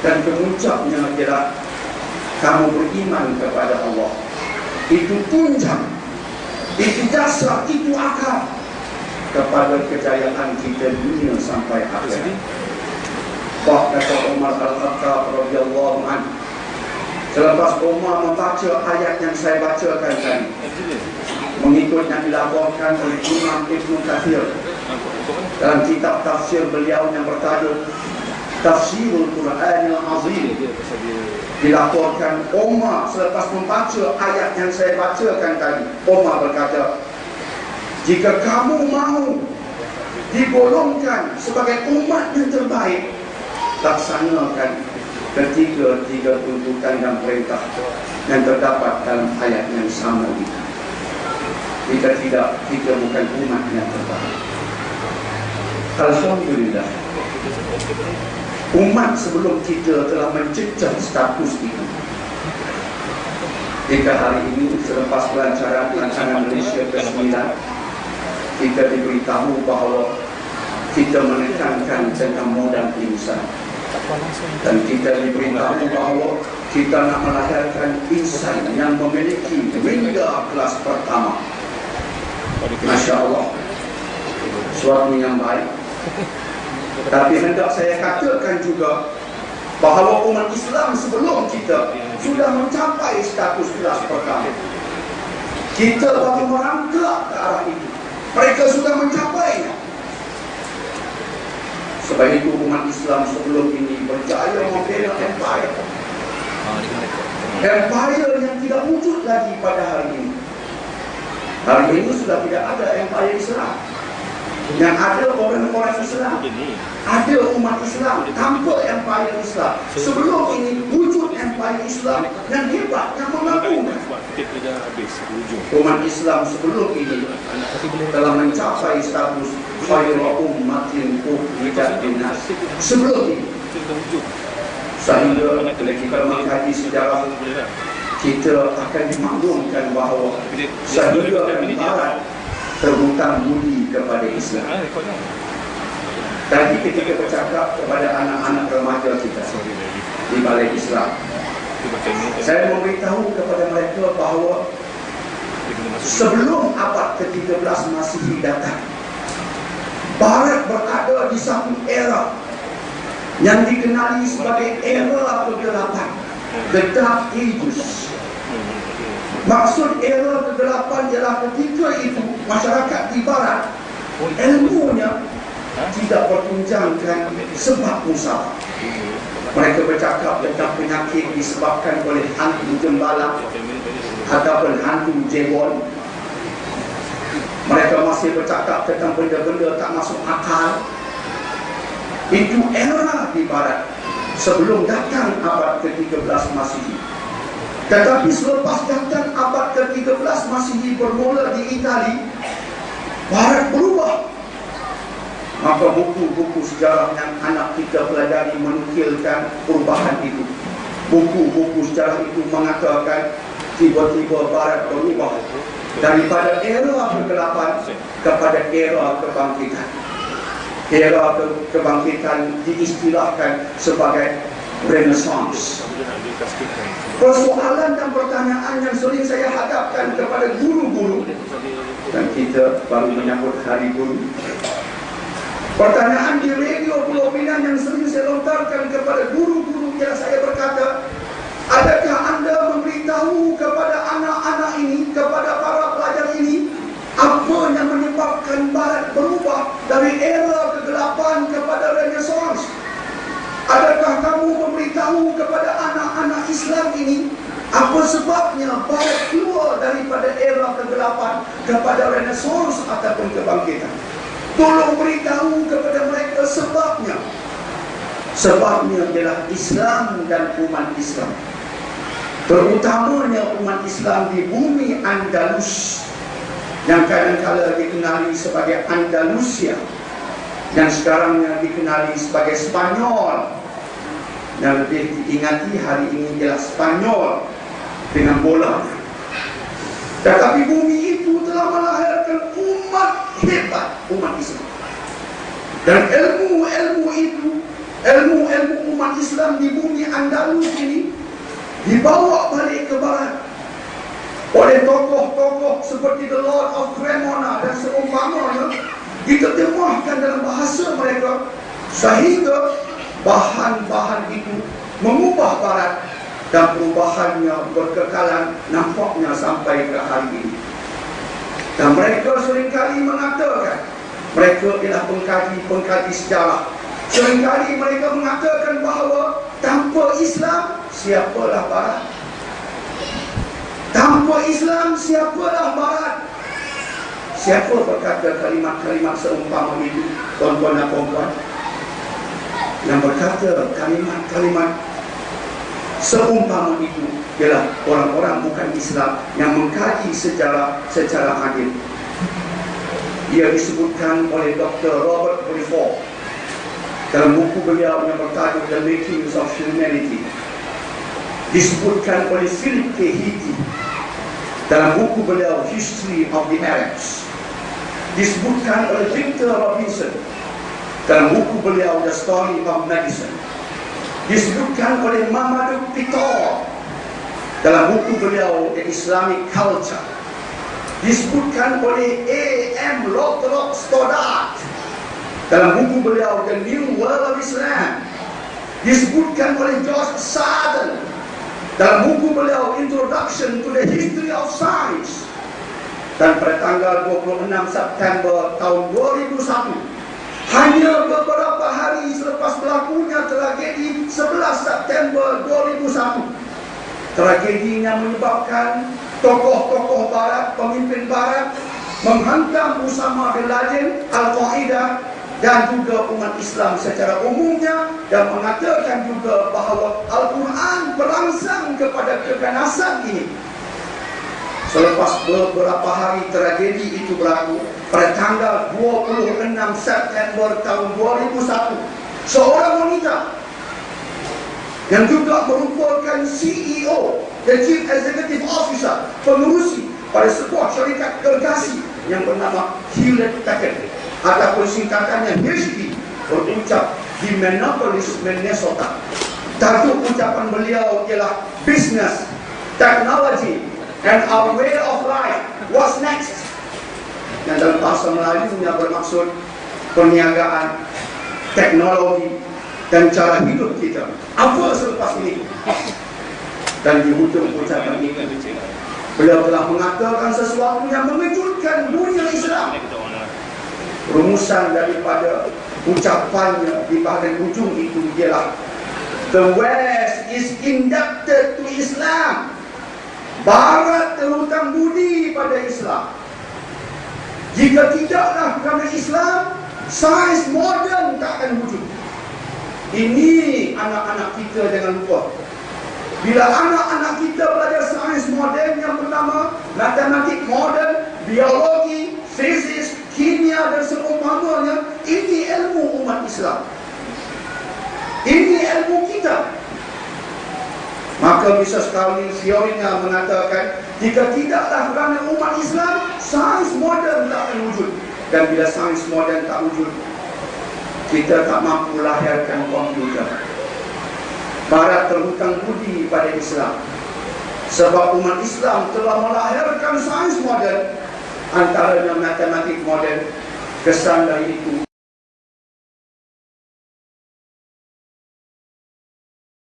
dan kemuncaknya ialah kamu beriman kepada Allah. Itu puncak, itu dasar, itu akar kepada kejayaan kita dunia sampai akhir. Pak kata Umar Al-Khattab radhiyallahu anhu, selepas Umar membaca ayat yang saya bacakan tadi, mengikut yang dilaporkan oleh Imam Ibnu Katsir dalam kitab tafsir beliau yang bertajuk Tafsirul Quranil Azim, dilaporkan Umar selepas membaca ayat yang saya bacakan tadi, Umar berkata, jika kamu mahu digolongkan sebagai umat yang terbaik, laksanakan ketiga tuntutan dan perintah yang terdapat dalam ayat yang sama ini. Jika tidak, kita bukan umat yang terbaik. Alhamdulillah, umat sebelum kita telah mencecah status itu. Jika hari ini selepas pelancaran rancangan Malaysia ke-9, kita diberitahu bahawa kita menekankan tentang modal insan, dan kita diberitahu bahawa kita nak melahirkan insan yang memiliki hingga kelas pertama. Masya Allah, suatu yang baik. Tapi hendak saya katakan juga bahawa umat Islam sebelum kita sudah mencapai status kelas pertama. Kita baru merangkak ke arah itu, mereka sudah mencapainya. Sebab itu umat Islam sebelum ini berjaya membina empire yang tidak wujud lagi pada hari ini. Hari ini sudah tidak ada empire Islam. Yang ada orang-orang Islam, ada umat Islam tanpa empire Islam. Sebelum ini wujud empire Islam yang hebat, yang mengagumkan. Umat Islam sebelum ini telah mencapai status khairu ummatin ukhrijat linnas. Sebelum ini, sehingga bila kita mengkaji sejarah, kita akan dimaklumkan bahawa sehingga Barat terhutang budi kepada Islam. Tadi ketika bercakap kepada anak-anak remaja kita di Balai Islam, saya memberitahu kepada mereka bahawa sebelum abad ke-13 Masihi datang, Barat berada di satu era yang dikenali sebagai era ke-8, The Dark Ages. Maksud era ke-8 ialah ketika itu masyarakat di Barat ilmunya tidak bertunjangkan sebab musabah. Mereka bercakap tentang penyakit disebabkan oleh hantu gembala ataupun hantu jebol. Mereka masih bercakap tentang benda-benda tak masuk akal. Itu era di Barat sebelum datang abad ke-13 Masihi. Tetapi selepas datang abad ke-13 Masihi bermula di Itali, Barat berubah. Maka buku-buku sejarah yang anak kita pelajari menukilkan perubahan itu. Buku-buku sejarah itu mengatakan tiba-tiba Barat berubah daripada era kegelapan kepada era kebangkitan. Era kebangkitan diistilahkan sebagai Renaissance. Persoalan dan pertanyaan yang sering saya hadapkan kepada guru-guru, dan kita baru menyambut Hari Guru. Pertanyaan di radio Pulau Pinang yang sering saya lontarkan kepada guru-guru ialah saya berkata, adakah anda memberitahu kepada anak-anak ini, kepada para pelajar ini, apa yang menyebabkan Barat berubah dari era kegelapan kepada Renaissance? Adakah kamu memberitahu kepada anak-anak Islam ini apa sebabnya Barat keluar daripada era kegelapan kepada Renaissance ataupun kebangkitan? Tolong beritahu kepada mereka sebabnya. Sebabnya ialah Islam dan umat Islam, terutamanya umat Islam di bumi Andalus yang kadang-kala dikenali sebagai Andalusia, yang sekarangnya dikenali sebagai Spanyol. Yang lebih diingati hari ini ialah Spanyol dengan bola. Tetapi bumi itu telah melahirkan umat hebat, umat Islam. Dan ilmu-ilmu itu ilmu-ilmu umat Islam di bumi Andalus ini dibawa balik ke barat oleh tokoh-tokoh seperti The Lord of Cremona dan seumpamanya, diterjemahkan dalam bahasa mereka sehingga bahan-bahan itu mengubah barat, dan perubahannya berkekalan nampaknya sampai ke hari ini. Dan mereka seringkali mengatakan mereka ialah pengkaji sejarah. Seringkali mereka mengatakan bahawa tanpa Islam, siapalah barat? Tanpa Islam, siapalah barat? Siapa berkata kalimat-kalimat seumpama itu, tuan-tuan dan puan-puan? Yang berkata kalimat-kalimat seumpama itu ialah orang-orang bukan Islam yang mengkaji sejarah secara adil. Ia disebutkan oleh Dr. Robert Briffault dalam buku beliau yang bertajuk The Makings of Humanity. Disebutkan oleh Philip K. Hitti dalam buku beliau History of the Arabs. Disebutkan oleh Victor Robinson dalam buku beliau The Story of Medicine. Disebutkan oleh Mamadou Pittor dalam buku beliau The Islamic Culture. Disebutkan oleh A.M. Lothrop Stoddart dalam buku beliau The New World of Islam. Disebutkan oleh George Sardin dalam buku beliau Introduction to the History of Science. Dan pada tanggal 26 September tahun 2001, hanya beberapa hari selepas berlakunya tragedi 11 September 2001, tragedi yang menyebabkan tokoh-tokoh barat, pemimpin barat menghantam Usama bin Laden, Al-Qaeda dan juga umat Islam secara umumnya, dan mengatakan juga bahawa Al-Quran berangsang kepada keganasan ini. Selepas beberapa hari tragedi itu berlaku, pada tanggal 26 September tahun 2001, seorang wanita yang juga merupakan CEO dan Chief Executive Officer, pengurusi pada sebuah syarikat gergasi yang bernama Hewlett Packard ataupun singkatannya HP, berucap di Minneapolis, Minnesota. Tajuk ucapan beliau ialah Business, Technology and our way of life, what's next? Yang dalam bahasa Melayu bermaksud perniagaan, teknologi dan cara hidup kita. Apa selepas ini? Dan di hujung ucapan ini, beliau telah mengatakan sesuatu yang mengejutkan dunia Islam. Rumusan daripada ucapannya di bahagian ujung itu ialah The West is indebted to Islam. Barat terhutang budi pada Islam. Jika tidaklah kerana Islam, sains moden tak akan wujud. Ini anak-anak kita jangan lupa. Bila anak-anak kita belajar sains moden yang bernama matematik moden, biologi, fizik, kimia dan seumpamanya, ini ilmu umat Islam. Ini ilmu kita. Maka bisa sekali teorinya mengatakan, jika tidaklah kerana umat Islam, sains moden tak akan wujud. Dan bila sains moden tak wujud, kita tak mampu lahirkan komputer. Barat terhutang budi pada Islam, sebab umat Islam telah melahirkan sains moden, antaranya matematik moden. Kesan dari itu